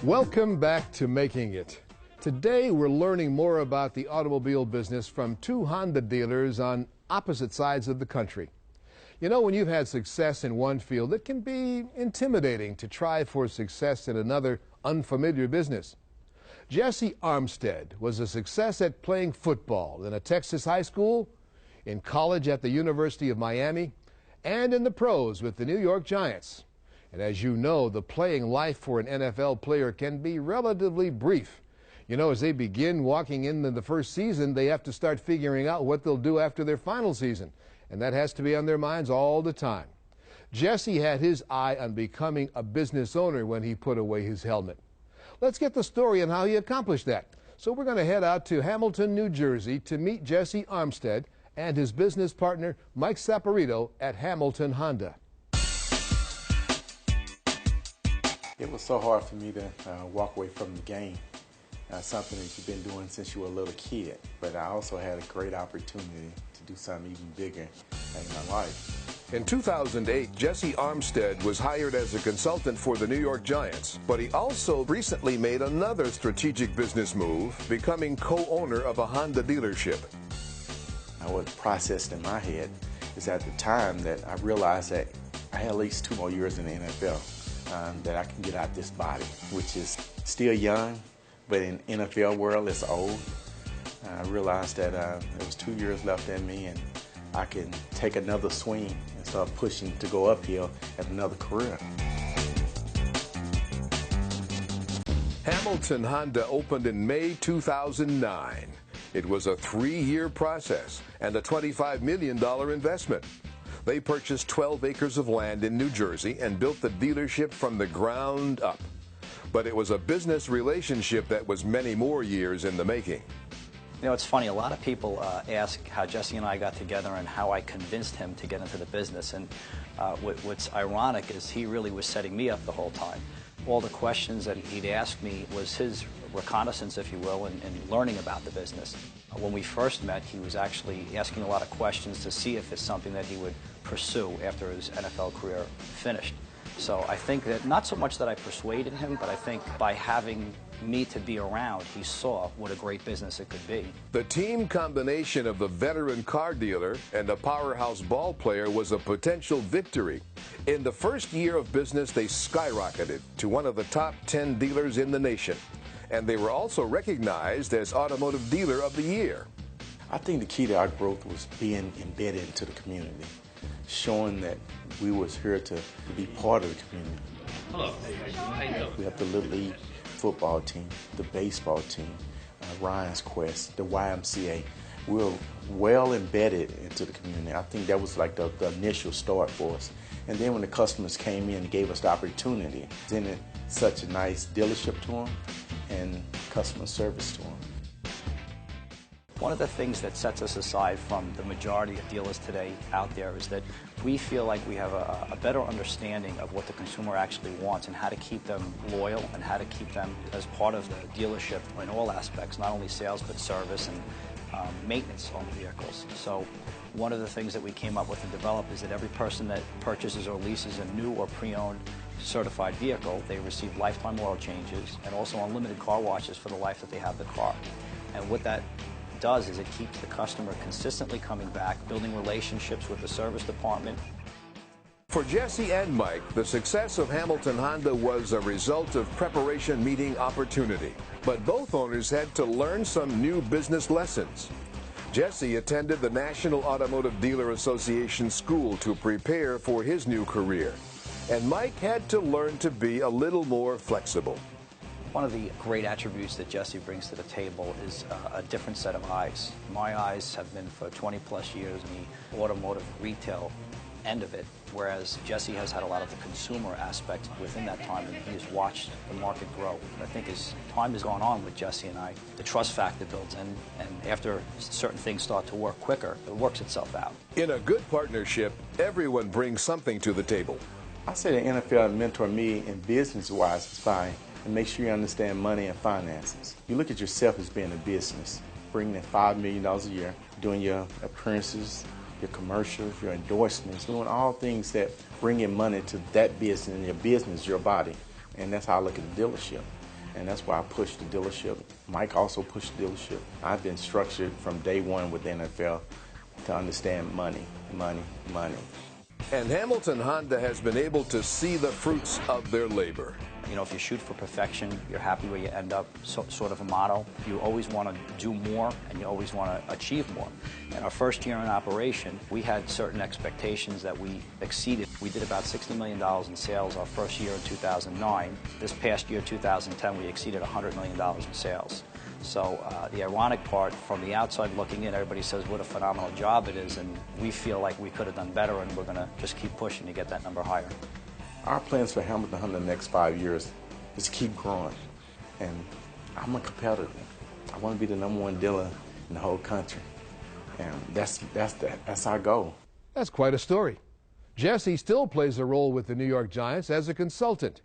Welcome back to Making It. Today we're learning more about the automobile business from two Honda dealers on opposite sides of the country. You know, when you've had success in one field, it can be intimidating to try for success in another unfamiliar business. Jesse Armstead was a success at playing football in a Texas high school, in college at the University of Miami, and in the pros with the New York Giants. And as you know, the playing life for an NFL player can be relatively brief. You know, as they begin walking into the first season, they have to start figuring out what they'll do after their final season. And that has to be on their minds all the time. Jesse had his eye on becoming a business owner when he put away his helmet. Let's get the story on how he accomplished that. So we're going to head out to Hamilton, New Jersey to meet Jesse Armstead and his business partner, Mike Saporito at Hamilton Honda. It was so hard for me to walk away from the game, something that you've been doing since you were a little kid. But I also had a great opportunity to do something even bigger in my life. In 2008, Jesse Armstead was hired as a consultant for the New York Giants, but he also recently made another strategic business move, becoming co-owner of a Honda dealership. What processed in my head is at the time that I realized that I had at least 2 more years in the NFL. That I can get out this body, which is still young, but in NFL world it's old. I realized that there was 2 years left in me, and I can take another swing and start pushing to go uphill at another career. Hamilton Honda opened in May 2009. It was a 3-year process and a $25 million investment. They purchased 12 acres of land in New Jersey and built the dealership from the ground up. But it was a business relationship that was many more years in the making. You know, it's funny, a lot of people ask how Jesse and I got together and how I convinced him to get into the business. And what's ironic is he really was setting me up the whole time. All the questions that he'd ask me was his reconnaissance, if you will, in learning about the business. When we first met, he was actually asking a lot of questions to see if it's something that he would pursue after his NFL career finished. So I think that not so much that I persuaded him, but I think by having me to be around, he saw what a great business it could be. The team combination of the veteran car dealer and a powerhouse ball player was a potential victory. In the first year of business, they skyrocketed to one of the top 10 dealers in the nation. And they were also recognized as Automotive Dealer of the Year. I think the key to our growth was being embedded into the community, showing that we was here to be part of the community. Hello. How you doing? We have the Little League football team, the baseball team, Ryan's Quest, the YMCA. We were well embedded into the community. I think that was like the initial start for us. And then when the customers came in and gave us the opportunity, then it such a nice dealership to them and customer service to them. One of the things that sets us aside from the majority of dealers today out there is that we feel like we have a better understanding of what the consumer actually wants and how to keep them loyal and how to keep them as part of the dealership in all aspects, not only sales but service and maintenance on the vehicles. So one of the things that we came up with and developed is that every person that purchases or leases a new or pre-owned certified vehicle, they receive lifetime oil changes and also unlimited car washes for the life that they have the car. And what that does is it keeps the customer consistently coming back, building relationships with the service department. For Jesse and Mike, the success of Hamilton Honda was a result of preparation meeting opportunity. But both owners had to learn some new business lessons. Jesse attended the National Automotive Dealer Association school to prepare for his new career. And Mike had to learn to be a little more flexible. One of the great attributes that Jesse brings to the table is a different set of eyes. My eyes have been for 20-plus years in the automotive retail end of it, whereas Jesse has had a lot of the consumer aspect within that time, and he has watched the market grow. I think as time has gone on with Jesse and I, the trust factor builds in, and after certain things start to work quicker, it works itself out. In a good partnership, everyone brings something to the table. I say the NFL mentor me in business-wise is fine, and make sure you understand money and finances. You look at yourself as being a business, bringing in $5 million a year, doing your appearances, your commercials, your endorsements, doing all things that bring in money to that business, and your business, your body. And that's how I look at the dealership. And that's why I pushed the dealership. Mike also pushed the dealership. I've been structured from day one with the NFL to understand money, money, money. And Hamilton Honda has been able to see the fruits of their labor. You know, if you shoot for perfection, you're happy where you end up, sort of a motto. You always want to do more, and you always want to achieve more. In our first year in operation, we had certain expectations that we exceeded. We did about $60 million in sales our first year in 2009. This past year, 2010, we exceeded $100 million in sales. So the ironic part, from the outside looking in, everybody says what a phenomenal job it is, and we feel like we could have done better, and we're going to just keep pushing to get that number higher. Our plans for Hamilton Honda in the next 5 years is to keep growing. And I'm a competitor. I want to be the #1 dealer in the whole country. And that's our goal. That's quite a story. Jesse still plays a role with the New York Giants as a consultant.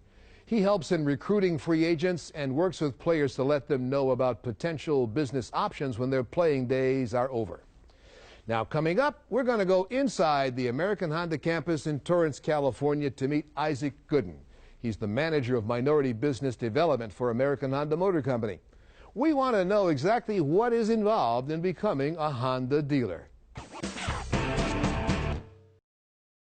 He helps in recruiting free agents and works with players to let them know about potential business options when their playing days are over. Now, coming up, we're going to go inside the American Honda campus in Torrance, California, to meet Isaac Gooden. He's the manager of minority business development for American Honda Motor Company. We want to know exactly what is involved in becoming a Honda dealer.